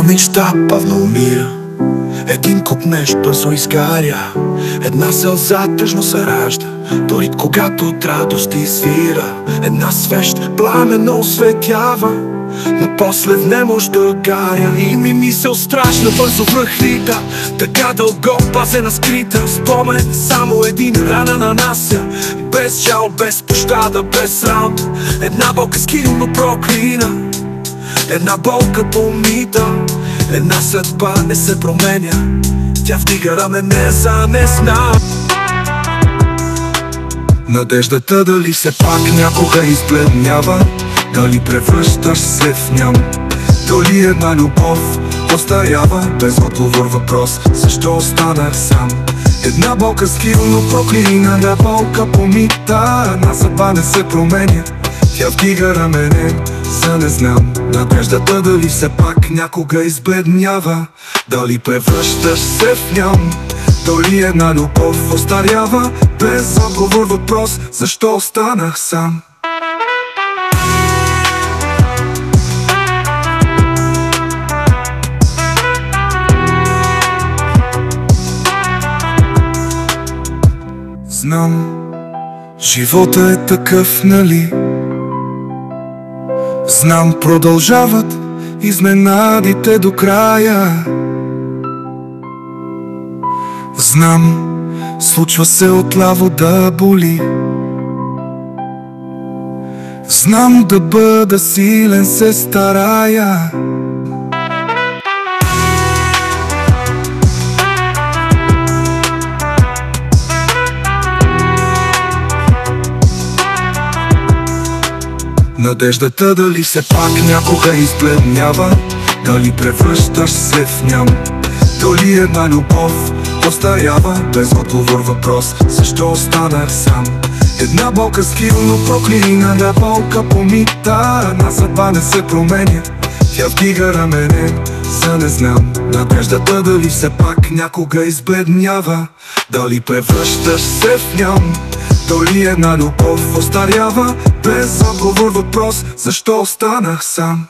мечта бавно умира, един куп нещо бързо изгаря, една сълза тъжно се ражда, дори когато от радост извира. Една свещ пламенно осветява, но после не може да гаря. И ми мисъл страшна бързо връхлита, така дълго пазена скрита. Спомен само един рана нанася, без жал, без пощада, без работа. Една болка скилно проклина, една болка помита. Една съдба не се променя, тя вдига рамене за не знам. Надеждата дали все пак някога избледнява, дали превръщаш се в ням, дали една любов остарява, без отговор въпрос, защо останах сам. Една болка скилно проклина, една болка помита. Една съдба не се променя, тя вдига рамене за не знам. Надеждата дали все пак някога избледнява, дали превръщаш се в ням, дали една любов остарява, без отговор въпрос, защо останах сам. Знам, живота е такъв, нали? Знам, продължават изненадите до края. Знам, случва се отляво да боли. Знам, да бъда силен се старая. Надеждата дали все пак някога избледнява, дали превръщаш се в ням, дали една любов остарява, без отговор въпрос, защо останах сам. Една болка скилно проклина, една болка помита. Една съдба не се променя, тя вдига рамене за не знам. Надеждата дали все пак някога избледнява, дали превръщаш се в ням, дали една любов остарява, без отговор въпрос, защо останах сам.